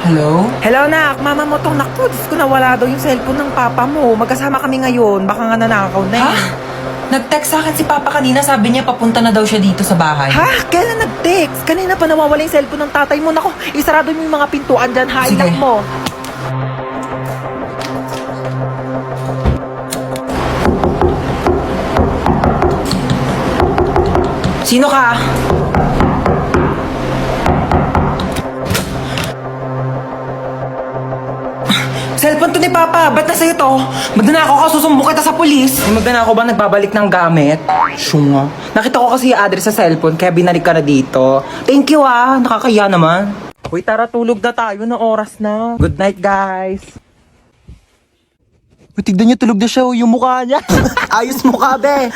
Hello? Hello, nak. Mama mo tong naku. Diyos ko, nawala daw yung cellphone ng papa mo. Magkasama kami ngayon. Baka nga nanakaw na Ha? eh. Nag-text sa akin si Papa kanina, sabi niya papunta na daw siya dito sa bahay. Ha? Kailan nag-text? Kanina pa nawawala yung cellphone ng tatay mo. Naku, isarado mo yung mga pintuan dyan. Ha, Sige. inak mo. Sino ka? Cellphone to ni Papa, ba't na sa'yo to? Magnanakaw ka, susumbong kita sa polis. May magnanakaw ba nagbabalik ng gamit? Syunga. Nakita ko kasi yung address sa cellphone, kaya binalik ka na dito. Thank you nakakaya naman. Uy, tara, tulog na tayo na oras na. Good night, guys. Uy, tignan niyo, tulog na siya, yung mukha niya. Ayos mukha, be.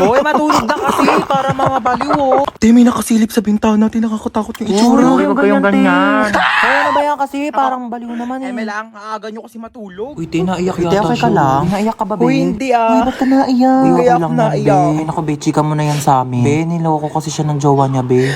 Uy, matulog na kasi para mga baliw, oh. Te, may nakasilip sa bintana natin, nakakatakot yung itsura. Huwag kayong ganyan. Kaya na ba yan kasi? Parang baliw naman eh. lang, aaga nyo kasi matulog. Uy, te, naiyak Uy, te, yata okay siya. ka lang? Naiyak ka ba, be? Uy, hindi Uy, ba't ka naiyak? Uy, Kaya okay ako lang yan, naiyak. be. Ay, naku, be, chika mo na yan sa amin. Be, niloko kasi siya ng jowa niya, be.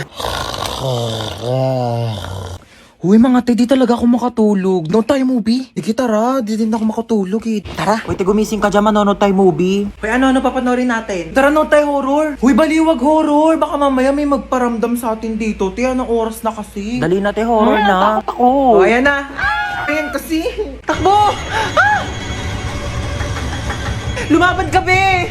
Uy, mga te, di talaga ako makatulog. No tayo movie. Sige, tara. Di din ako makatulog eh. Tara. Uy, te, gumising ka dyan, manonood tayo movie. Uy, ano papanorin natin? Tara, no tayo horror. Uy, baliwag horror. Baka mamaya may magparamdam sa atin dito. Te, anong oras na kasi? Dali na, te, horror na. Takot ako. Oh, ayan na. Ayan kasi. Takbo! Ah! Lumaban ka, be!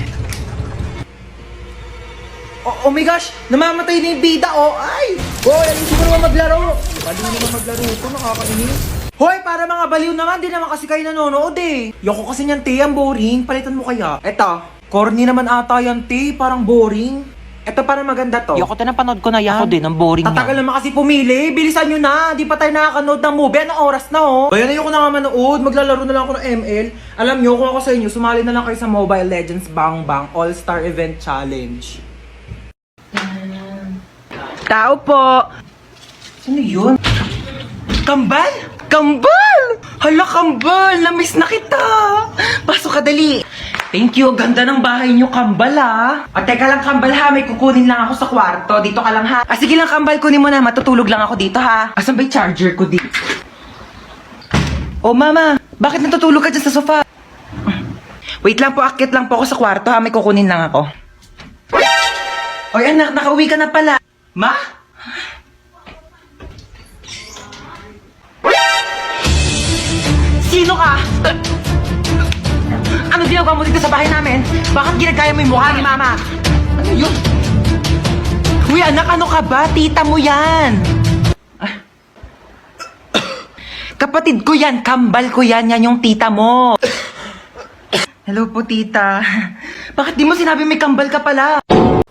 Oh my gosh! Namamatay na yung bida, oh! Ay! Hoy, ayusin mo naman maglaro! Baliw naman maglaro ito, nakakainis. Hoy, para mga baliw naman, di naman kasi kayo nanonood eh. Yoko kasi niyan, te, ang boring. Palitan mo kaya. Eto, corny naman ata yan, te, parang boring. Eto, parang maganda to. Yoko, te, napanood ko na yan. Ako din, ang boring Tatagal niya. naman kasi pumili. Bilisan nyo na. Di pa tayo nakakanood ng movie. Anong oras na, oh? Bayan, ayoko na nga manood. Maglalaro na lang ako ng ML. Alam nyo, kung ako sa inyo, sumali na lang kayo sa Mobile Legends Bang Bang All-Star Event Challenge. Tao po! Sino yun? Kambal? Kambal! Hala, kambal! Namiss na kita! Pasok ka, dali! Thank you, ganda ng bahay niyo, kambal ah! O, teka lang, kambal ha, may kukunin lang ako sa kwarto. Dito ka lang ha. Sige lang, kambal, kunin mo na. Matutulog lang ako dito ha. Asan ba yung charger ko dito? Oh, mama, bakit natutulog ka dyan sa sofa? Wait lang po, akit lang po ako sa kwarto ha. May kukunin lang ako. Oy, anak, nakauwi ka na pala. Ma? Sino ka? Ano ginagawa mo dito sa bahay namin? Bakit ginagaya mo yung mukha ni Mama? Ano yun? Uy, anak, ano ka ba? Tita mo yan! Ah. Kapatid ko yan, kambal ko yan, yan yung tita mo. Hello po, tita. Bakit di mo sinabi may kambal ka pala?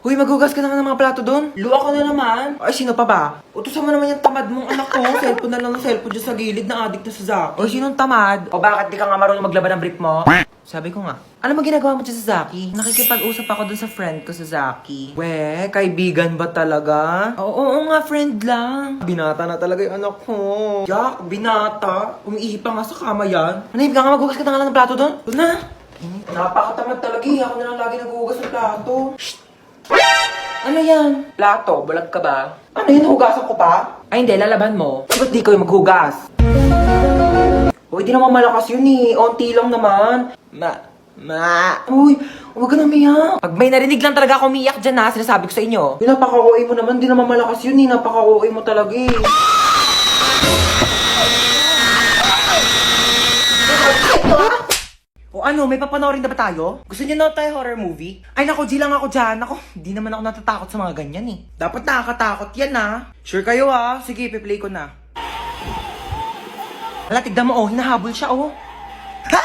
Uy, maghugas ka na nga ng mga plato doon. Luwa ka na naman. Ay, sino pa ba? Utusan mo naman yung tamad mong anak ko. Cellphone na lang ng cellphone dyan sa gilid na addict na sa Zaki. Uy, sinong tamad? O bakit di ka nga marunong maglaban ng brief mo? Sabi ko nga, ano mo ginagawa mo dyan sa Zaki? Nakikipag-usap ako dun sa friend ko sa Zaki. We, kaibigan ba talaga? Oo nga, friend lang. Binata na talaga yung anak ko. Jack, binata. Umiihi pa nga sa kama yan. Manahib ka nga, maghugas ka na nga lang ng plato doon. Doon na. Napakatamad talaga eh. Ako na lang lagi naghuhugas ng plato. Shh! Ano yan? Plato, balag ka ba? Ano yun, hugasan ko pa? Ay hindi, lalaban mo. Ba't di kayo maghugas? Uy, di naman malakas yun eh. Onti lang naman. Uy, huwag ka na umiyak. Pag may narinig lang talaga ako umiyak dyan ha, sinasabi ko sa inyo. Uy, napaka-OA mo naman. Di naman malakas yun eh. Napaka-OA mo talaga eh. O ano, may papanoorin na ba tayo? Gusto niyo na tayo horror movie? Ay nako, G lang ako dyan. Ako, di naman ako natatakot sa mga ganyan eh. Dapat nakakatakot yan ah. Sure kayo ah. Sige, ipi-play ko na. Hala, tignan mo oh, hinahabol siya oh. Ha?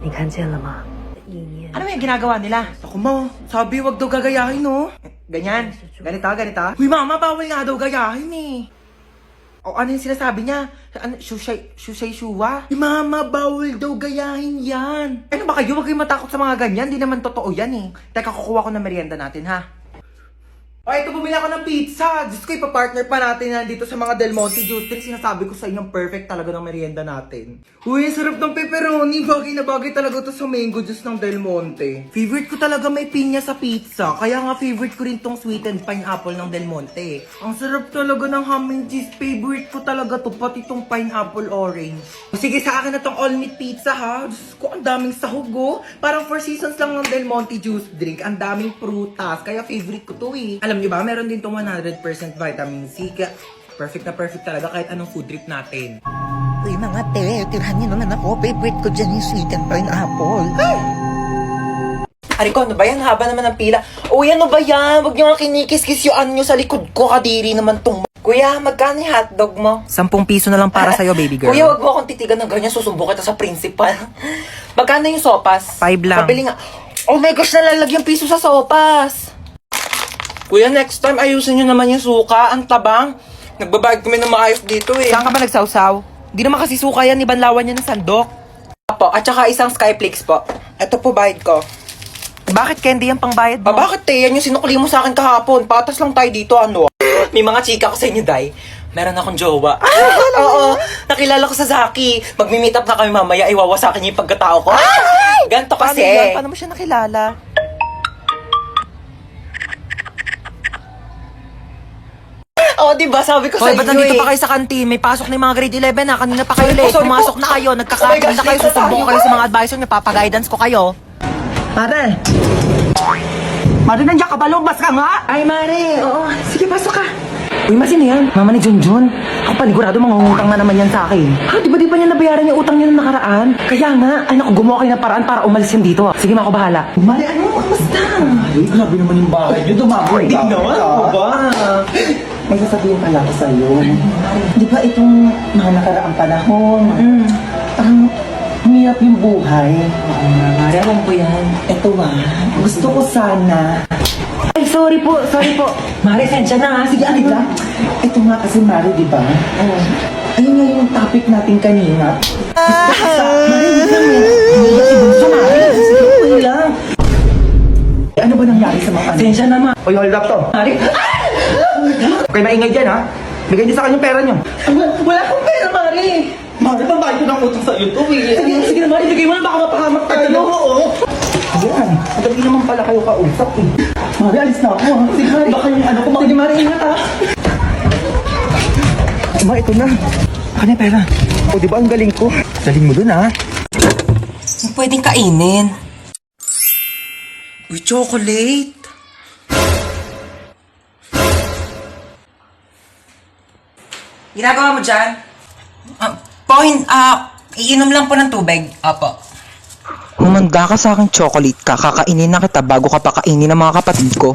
你看见了吗？意念 Ano yung ginagawa nila? Ako mo, sabi wag daw gagayahin oh. Ganyan, ganito, ganito. Uy mama, bawal nga daw gayahin eh. O ano yung sinasabi niya? Ano, shusay shuwa? Mama, bawal daw gayahin yan. Ano ba kayo? Huwag kayong matakot sa mga ganyan. Di naman totoo yan eh. Teka, kukuha ko ng merienda natin ha. Ay, ito bumili ako ng pizza. Diyos ko, ipapartner pa natin yan dito sa mga Del Monte Juice Drink. Sinasabi ko sa inyo, perfect talaga ng merienda natin. Uy, ang sarap ng pepperoni. Bagay na bagay talaga to sa mango juice ng Del Monte. Favorite ko talaga may pinya sa pizza. Kaya nga favorite ko rin tong sweetened pineapple ng Del Monte. Ang sarap talaga ng ham and cheese. Favorite ko talaga to, pati tong pineapple orange. Sige, sa akin na tong all meat pizza ha. Diyos ko, ang daming sahog oh. Parang 4 seasons lang ng Del Monte Juice Drink. Ang daming prutas. Kaya favorite ko to eh. Alam niyo ba, meron din tong 100% vitamin C. Kaya perfect na perfect talaga kahit anong food trip natin. Uy mga te, tirahan niyo naman ako. Favorite ko dyan yung sweet and pineapple. Ariko, ano ba yan? Haba naman ng pila. Uy, ano ba yan? Huwag niyo nga kinikis-kis yung ano nyo sa likod ko. Kadiri naman tong... Kuya, magkano yung hotdog mo? 10 piso na lang para sa'yo, baby girl. Kuya, wag mo akong titigan ng ganyan. Susumbong kita sa principal. Magkano yung sopas? 5 lang. Pabili nga. Oh my gosh, nalalagyan piso sa sopas. Kuya, next time ayusin nyo naman yung suka. Ang tabang. Nagbabayad kami ng maayos dito eh. Saan ka ba nagsawsaw? Di naman kasi suka yan, ibanlawan yan ng sandok. Po, at saka isang Skyflakes po. Ito po bayad ko. Bakit candy yung pangbayad mo? Bakit yan yung sinukli mo sa akin kahapon? Patas lang tayo dito, ano? May mga chika ko sa inyo, Day. Meron akong jowa. Oo, nakilala ko sa Zaki. Magmi-meet up na kami mamaya, iwawasakin niya yung pagkatao ko. Ganto kasi. Paano yan? Paano mo siya nakilala? Oo, diba? Sabi ko sa Hoy, inyo ba't nandito eh. pa kayo sa kantin? May pasok na yung mga grade 11 na. Kanina pa kayo Sorry po, late. sorry Pumasok po. na kayo. Oh my Nagkakaroon gosh, na kayo. late na Susumbong tayo. kayo sa mga advisor niyo. Papaguidance ko kayo. Mare! Mare, nandiyan ka ba? Lumabas ka nga! Ay, Mare. Oo. Sige, pasok ka. Uy, masino yan? Mama ni Junjun. Ako panigurado, mangungutang na naman yan sa akin. Ha, di ba niya nabayaran yung utang niya nung nakaraan? Kaya nga, ay naku, gumawa kayo ng paraan para umalis yan dito. Sige, ako bahala. Mare, ano? Kamusta? Ay, grabe naman yung bahay niyo. Dumaboy ka. Ano ba? May sasabihin pala ako sa'yo. Di ba itong mga nakaraang panahon? Parang hirap yung buhay. Oo nga, Mare. Alam ko yan. Ito gusto ko sana. Ay, sorry po. Mare, sensya na ha. Sige, alig lang. Ito nga kasi, Mare, di ba? Oo. Ayun nga yung topic natin kanina. Mare, hindi lang eh. Hindi ba si Bunso, Mare? Sige, okay lang. Ano ba nangyari sa mga ano? Sensya naman. Uy, hold up to. Mare. Kayo maingay dyan, ha? Bigay niyo sa kanya yung pera niyo. Wala akong pera, Mare. Mare, pambayad ko ng utang sa'yo to, eh. Sige na, Mare. Bigay mo na. Baka mapahamak tayo. Oo. Ayan, madali naman pala kayo kausap, eh. Mare, alis na ako, ha? Sige, Mare. Baka yung ano ko, Sige, Mare, ingat, ha? Ma, ito na. Ano yung pera? O, di ba ang galing ko? Galing mo dun, ha? Pwedeng kainin. Uy, chocolate. Ginagawa mo dyan? Iinom lang po ng tubig. Apo. Umanda ka sa akin chocolate ka. Kakainin na kita bago ka pa kainin ng mga kapatid ko.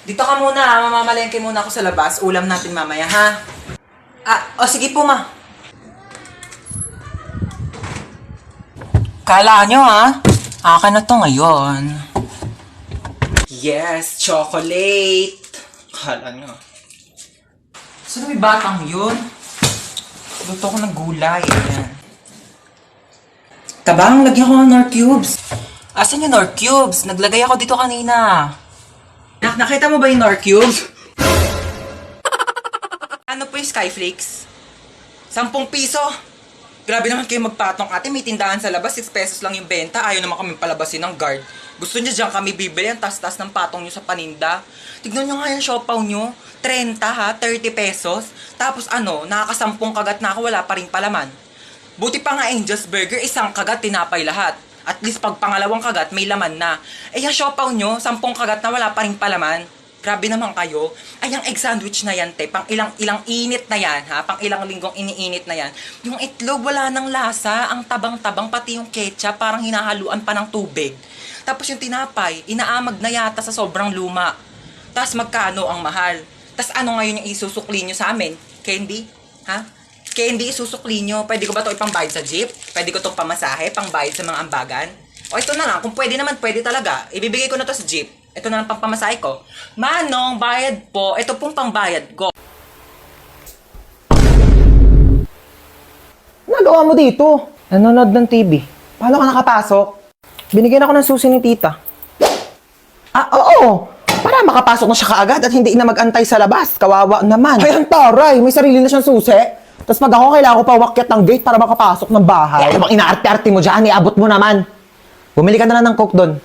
Dito ka muna ha. Mamamalengke muna ako sa labas. Ulam natin mamaya ha. Sige po ma. Kala nyo ha. Akin na to ngayon. Yes, chocolate. Kala nyo. Sino may batang yun? Luto ko ng gulay. Ayan. Tabang, lagyan ko ng Nor Cubes. Asan yung Nor Cubes? Naglagay ako dito kanina. Nakita mo ba yung Nor Cubes? Ano po yung Skyflakes? 10 piso. Grabe naman kayo magpatong ate. May tindahan sa labas, 6 pesos lang yung benta. Ayaw naman kami palabasin ng guard. Gusto niya dyan kami bibili ang tas-tas ng patong nyo sa paninda. Tignan nyo nga yung siopaw nyo. 30 ha, 30 pesos. Tapos nakakasampung kagat na ako, wala pa rin palaman. Buti pa nga Angel's Burger, isang kagat, tinapay lahat. At least pag pangalawang kagat, may laman na. Yung siopaw nyo, 10 kagat na wala pa rin palaman. Grabe naman kayo. Ay, yung egg sandwich na yan, te. Pang ilang init na yan, ha? Pang ilang linggong iniinit na yan. Yung itlog, wala nang lasa. Ang tabang-tabang, pati yung ketchup, parang hinahaluan pa ng tubig. Tapos yung tinapay, inaamag na yata sa sobrang luma. Tapos magkano ang mahal? Tapos ano ngayon yung isusukli nyo sa amin? Candy? Ha? Candy isusukli nyo. Pwede ko ba ito ipambayad sa jeep? Pwede ko itong pamasahe, pangbayad sa mga ambagan? O ito na lang, kung pwede naman, pwede talaga. Ibibigay ko na to sa jeep. Ito na lang pang pamasahe ko. Manong, bayad po. Ito pong pangbayad ko. Nagawa mo dito? Nanonood ng TV. Paano ka nakapasok? Binigyan ako ng susi ni tita. Oo. makapasok na siya kaagad at hindi na mag-antay sa labas. Kawawa naman. Ay, ang taray. May sarili na siyang susi. Tapos pag ako, kailangan ko pa umakyat ng gate para makapasok ng bahay. Ano bang inaarte-arte mo dyan? Iabot mo naman. Bumili ka na lang ng coke doon.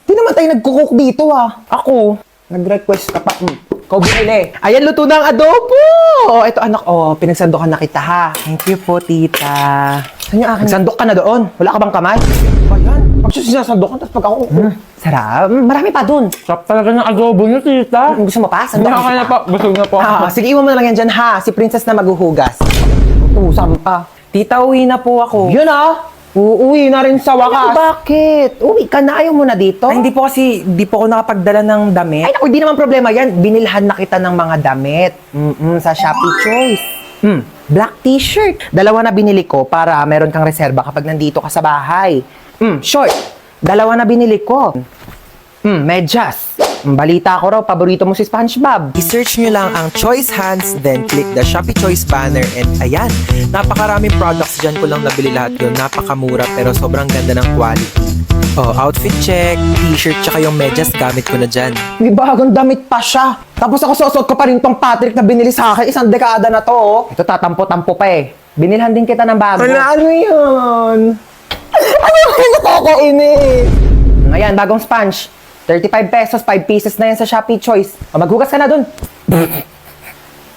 Di naman tayo nagkukook dito Ako, nag-request ka pa. Ikaw bumili. Ayan, luto na ang adobo. Ito anak, pinagsandokan na kita ha. Thank you po, tita. Saan yung akin? Nagsandok ka na doon. Wala ka bang kamay? Ba yan? Pag siya sinasandokan, tapos pag ako, sarap. Marami pa doon. Sarap talaga ng adobo niyo, tita. Gusto mo pa? Sandok Hindi, ka na po. Busog na po. Sige, iwan mo na lang yan dyan ha. Si Princess na maghuhugas. Tusan pa. Tita, uwi na po ako. Yun uuwi na rin sa wakas. Bakit? Uwi ka na, ayaw mo na dito? Ay, hindi po ako nakapagdala ng damit. Ay, naku, di naman problema yan. Binilhan na kita ng mga damit. Sa Shopee Choice. Black t-shirt. 2 na binili ko para meron kang reserba kapag nandito ka sa bahay. Short. 2 na binili ko. Medyas. Balita ko raw, paborito mo si SpongeBob. I-search nyo lang ang Choice Hands, then click the Shopee Choice banner, and ayan, napakaraming products dyan ko lang nabili lahat yun. Napakamura pero sobrang ganda ng quality. Outfit check, t-shirt, tsaka yung medyas gamit ko na dyan. May bagong damit pa siya. Tapos ako susot ko pa rin tong Patrick na binili sa akin. 1 dekada na to. Ito tatampo-tampo pa eh. Binilhan din kita ng bago. Ano yun? Ano yung nakakainis? Ayan, bagong sponge. 35 pesos, 5 pieces na yan sa Shopee Choice. Maghugas ka na dun.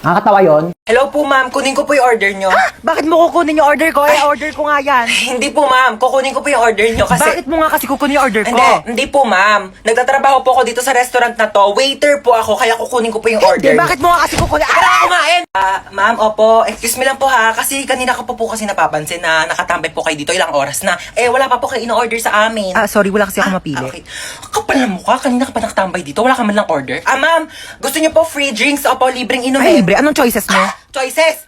Nakakatawa yun. Hello po ma'am, kunin ko po yung order nyo. Bakit mo kukunin yung order ko? Order ko nga yan. Hindi po ma'am, kukunin ko po yung order nyo kasi... Bakit mo nga kasi kukunin yung order ko? Hindi po ma'am. Nagtatrabaho po ako dito sa restaurant na to. Waiter po ako, kaya kukunin ko po yung order. Bakit mo nga kasi kukunin? Para kumain! Ma'am, opo, excuse me lang po ha. Kasi kanina ko po kasi napapansin na nakatambay po kayo dito ilang oras na. Wala pa po kayo in-order sa amin. Sorry, wala kasi ako mapili. Okay. Kapal na mukha, kanina ka pa nakatambay dito. Wala ka man lang order. Ma'am, gusto niyo po free drinks? Opo, libreng inumin. Ay, libre. Anong choices mo? Choices!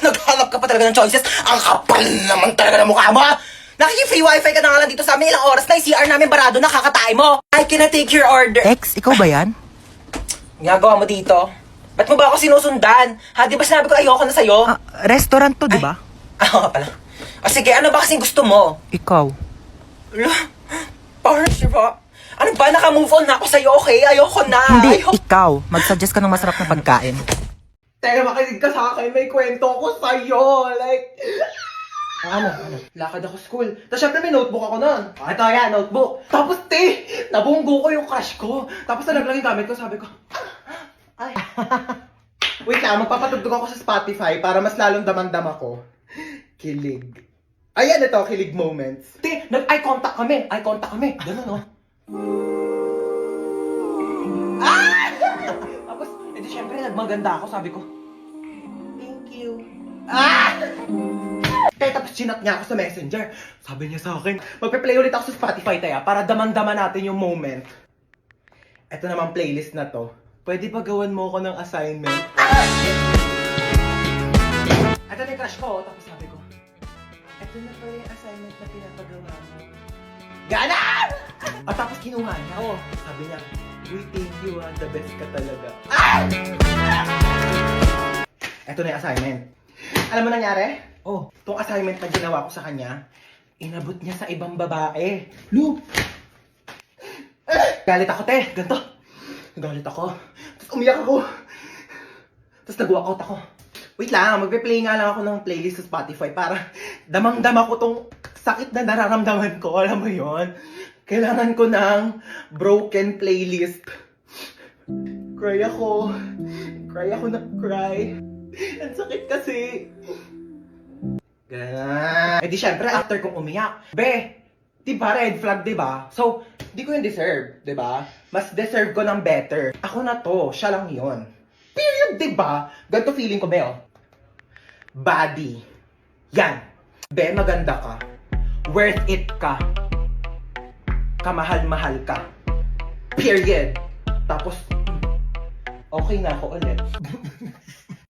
Naghanap ka pa talaga ng choices. Ang kapal naman talaga ng mukha mo, Nakiki-free wifi ka na nga lang dito sa amin. Ilang oras na yung CR namin barado na kakatay mo. I cannot take your order. Ex, ikaw ba yan? Ginagawa mo dito? Ba't mo ba ako sinusundan? Di ba sinabi ko ayoko na sa'yo? Restaurant to, di ba? Oo nga pala. Sige, ano ba kasing gusto mo? Ikaw. Parang siya ba? Ano ba? Naka-move on na ako sa'yo, okay? Ayoko na. Hindi, ikaw. Mag-suggest ka ng masarap na pagkain. Teka, makinig ka sa akin. May kwento ko sa'yo. Like... Ano? Lakad ako school. Tapos syempre may notebook ako nun. Ito yan, notebook. Tapos nabunggo ko yung crush ko. Tapos nalaglag yung gamit ko, sabi ko, ay. Wait lang, magpapatugtog ako sa Spotify para mas lalong damandam ako. Kilig. Ayan ito, kilig moments. Nag-eye contact kami. Eye contact kami. Ganun, no? Tapos, edi syempre nagmaganda ako, sabi ko, thank you. Tapos chinat niya ako sa messenger. Sabi niya sa akin, magpe-play ulit ako sa Spotify tayo para daman-daman natin yung moment. Ito naman playlist na to. Pwede pa gawan mo ako ng assignment? Ito na yung crush ko, tapos sabi ko, ito na pa yung assignment na pinapagawa mo. Ganon! At tapos kinuha niya ako. Sabi niya, uy, thank you the best ka talaga. Ito na yung assignment. Alam mo nangyari? Itong assignment na ginawa ko sa kanya, inabot niya sa ibang babae. Lu! Galit ako, ganito. Galit ako. Tapos umiyak ako. Tapos nag-walkout ako. Wait lang, magpe-play nga lang ako ng playlist sa Spotify para damang-dama ko tong sakit na nararamdaman ko. Alam mo yon? Kailangan ko ng broken playlist. Cry ako. Cry ako na cry. Ang sakit kasi. Ganun. Di syempre, after kong umiyak. Diba, red flag, diba? So, di ko yung deserve, diba? Mas deserve ko ng better. Ako na to, siya lang yon. Period, diba? Ganito feeling ko, Beo. Body. Yan. Maganda ka. Worth it ka. Kamahal-mahal ka. Period. Tapos, okay na ako ulit.